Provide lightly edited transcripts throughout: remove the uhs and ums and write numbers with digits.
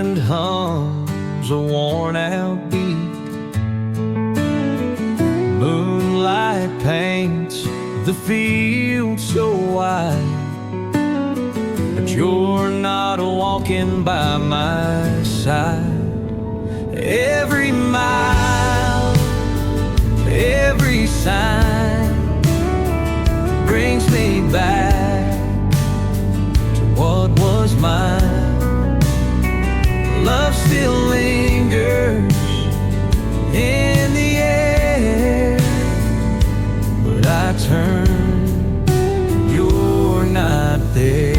wind hums a worn-out beat. Moonlight paints the field so wide, but you're not walking by my side. Every mile, every sign brings me back to what was mine. Love still lingers in the air, but I turn, you're not there.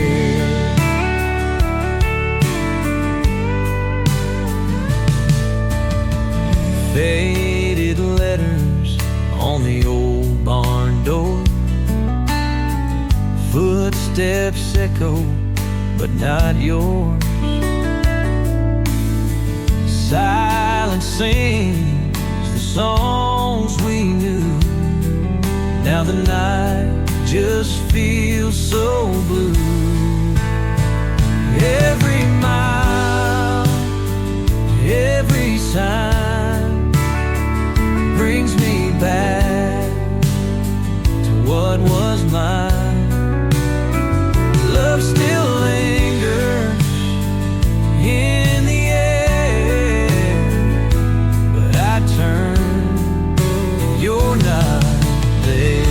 Faded letters on the old barn door, footsteps echo, but not yours. Silence sings the songs we knew. Now the night just feels so blue. Every mile, every sign brings me back to what was mine. Love still lingers in the air, but I turn, you're not there.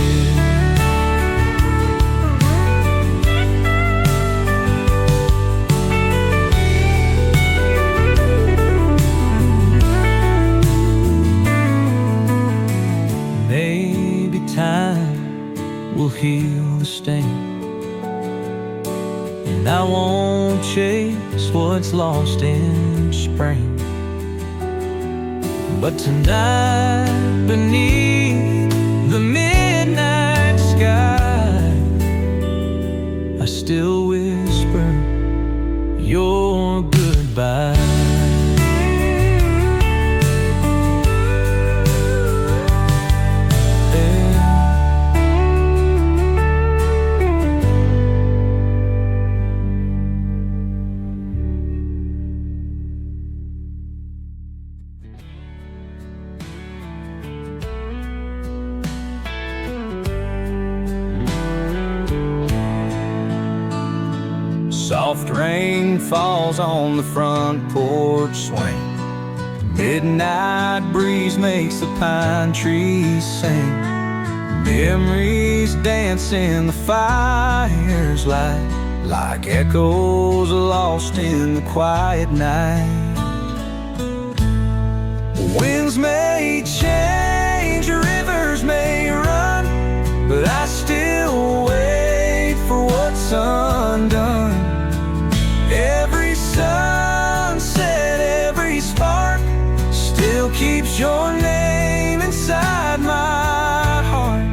Maybe time will heal the stain, and I won't chase what's lost in spring. But tonight, beneath the midnight sky, I still whisper your goodbye. Soft rain falls on the front porch swing. Midnight breeze makes the pine trees sing. Memories dance in the fire's light, like echoes lost in the quiet night. Winds may change, rivers may run, but I still wait for what's undone. Every sunset, every spark still keeps your name inside my heart.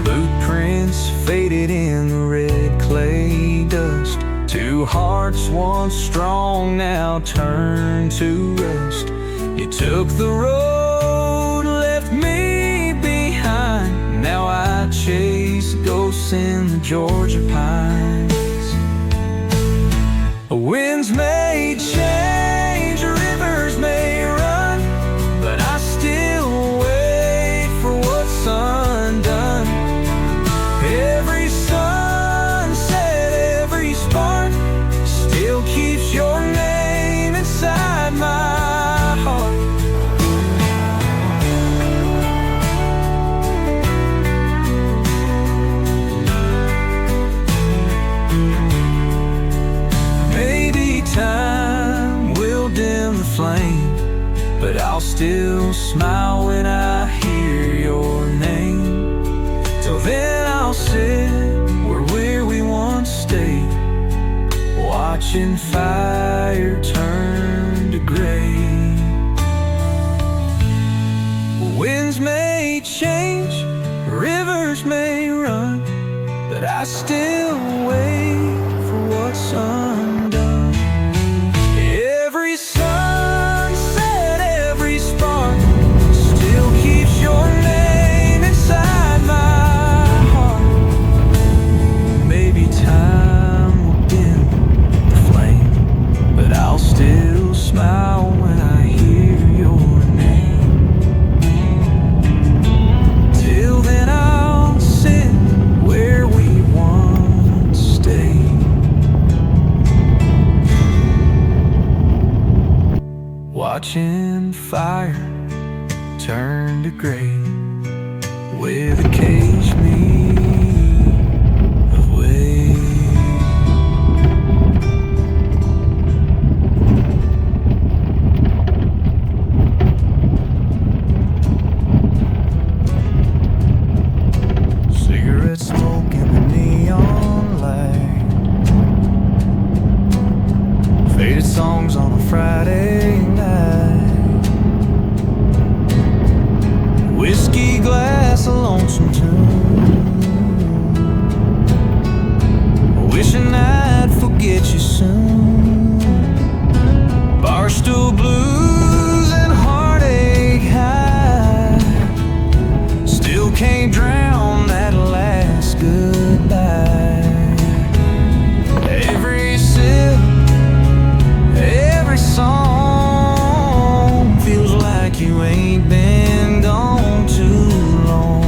Blueprints faded in the red clay dust. Two hearts once strong now turn to rust. You took the road, left me behind. Now I chase ghosts in the Georgia pines. Winds may change, rivers may run, but I still wait for what's undone. Every sunset, every spark still keeps your name inside my heart. Time will dim the flame, but I'll still smile when I hear your name. Till then I'll sit where we once stayed, watching fire turn to gray. Winds may change, rivers may run, but I still wait for what's undone. Every sunset, every spark still keeps your name inside my heart. Maybe time will dim the flame, but watching fire turn to gray with occasionally of waves. Cigarette smoke in the neon light, faded songs on a Friday night, whiskey glass, a lonesome tune, wishing I'd forget you soon. Barstool blues and heartache high, still can't drown that last goodbye. Every sip, every song feels like you ain't been gone too long.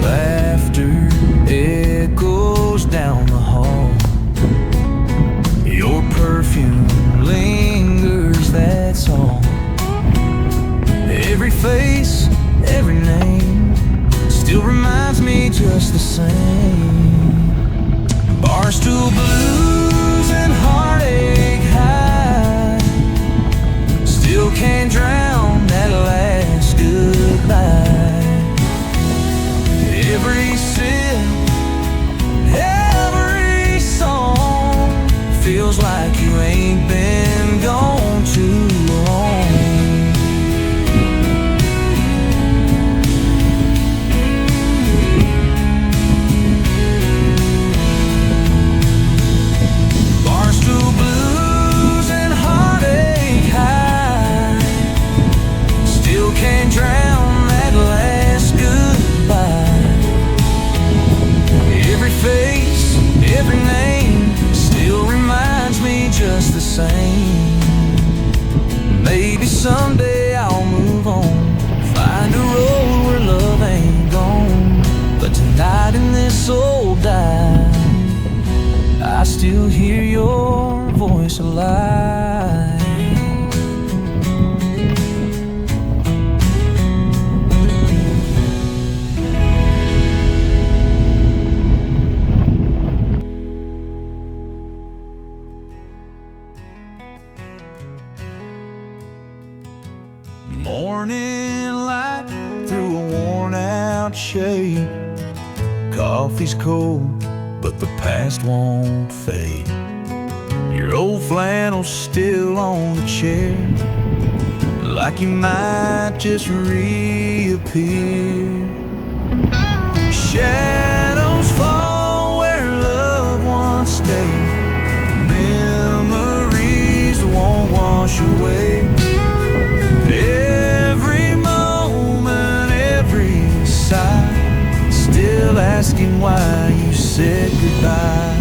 Laughter echoes down the hall, your perfume lingers, that's all. Every face, every name still reminds me just the same. Barstool blues and heartache high, still can't drown that last goodbye. Every sip, every song feels like you ain't been gone too long. Barstool blues and heartache high, still can't drown that last goodbye. Every face, every name still reminds me just the same. Maybe someday I'll move on, find a road where love ain't gone. But tonight in this old dive, I still hear your voice alive. Morning light through a worn out shade, coffee's cold but the past won't fade. Your old flannel's still on the chair, like you might just reappear. Shadows fall where loved ones stay, memories won't wash away. Every moment, every sigh, still asking why you said goodbye.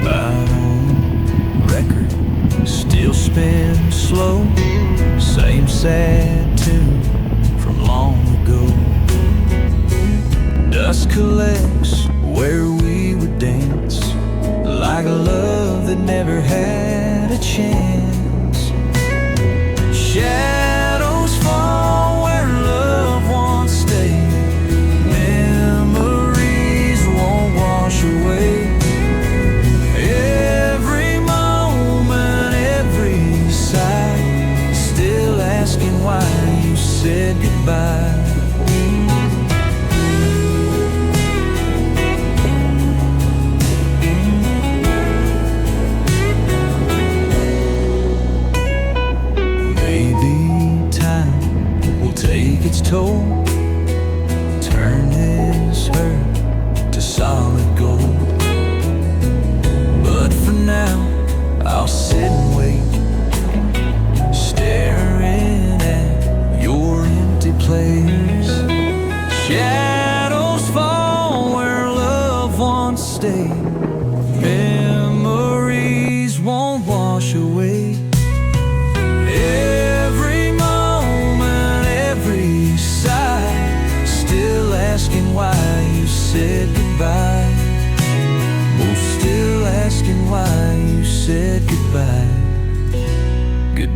Vinyl record still spins slow, same sad tune from long ago. Dust collects where we would dance, like a love that never had a chance. Shadows fall where loved ones stay, memories won't wash away. Every moment, every sigh, still asking why you said goodbye. Maybe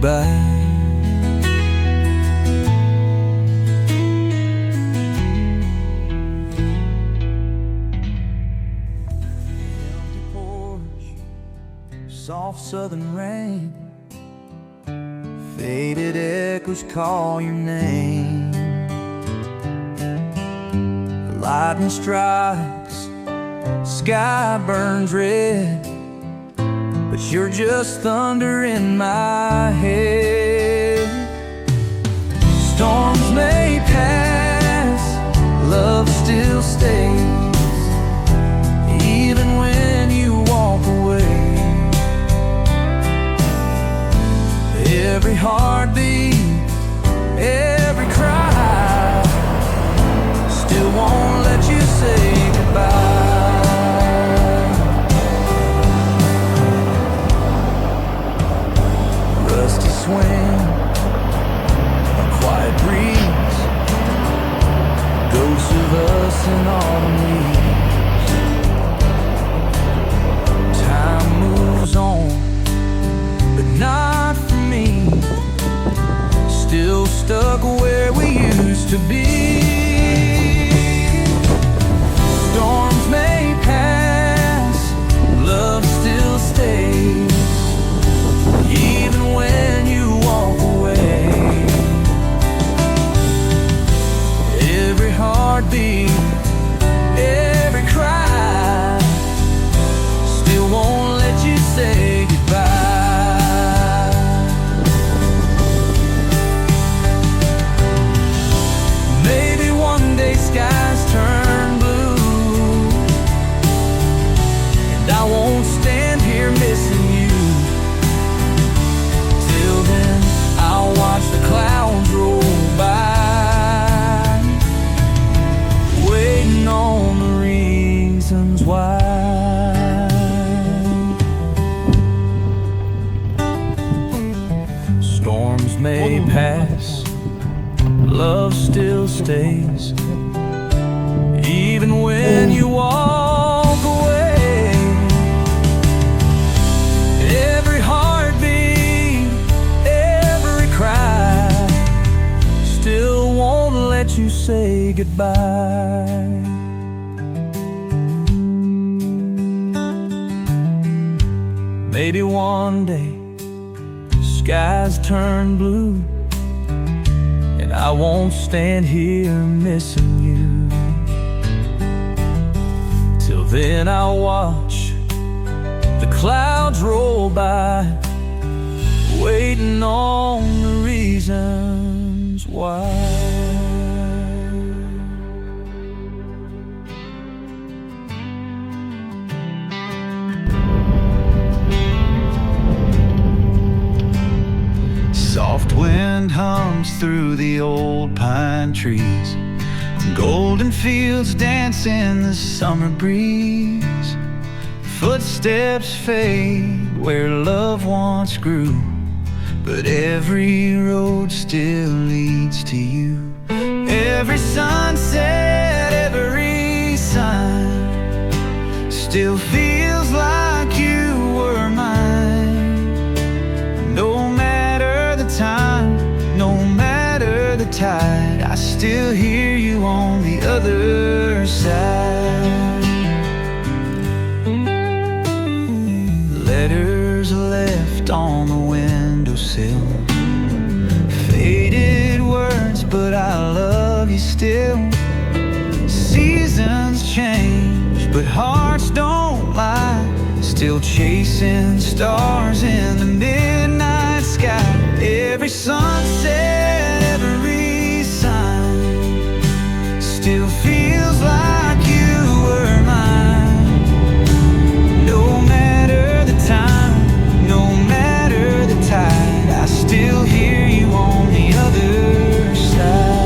goodbye. Soft southern rain, faded echoes call your name. Lightning strikes, sky burns red, but you're just thunder in my head. Storms may pass, love still stays, even when you walk away. Every heartbeat, every cry, still won't let you say goodbye. Rusty swing, a quiet breeze, ghosts of us in autumn leaves. Time moves on, but not for me. Still stuck where we used to be. Storms may pass, love still stays, even when you walk away. Every heartbeat, every cry, still won't let you say goodbye. Skies turn blue, and I won't stand here missing you. Till then, I'll watch the clouds roll by, waiting on the reasons why. Storms may pass, love still stays, even when you walk away. Every heartbeat, every cry, still won't let you say goodbye. Maybe one day the skies turn blue, and I won't stand here missing you. Till then I'll watch the clouds roll by, waiting on the reasons why. Soft wind hums through the old pine trees, golden fields dance in the summer breeze. Footsteps fade where love once grew, but every road still leads to you. Every sunset, every sign still feels like you were mine. No matter the time, no matter the tide, I still hear you on the other side. Letters left on the windowsill, faded words, but I love you still. Seasons change, but hearts don't lie, still chasing stars in the midnight sky. Every sunset, every sign still feels like you were mine. No matter the time, no matter the tide, I still hear you on the other side.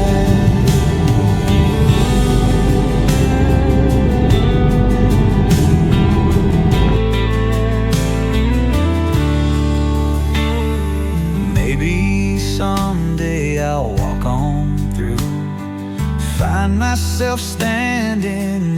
Maybe I'll walk on through, find myself standing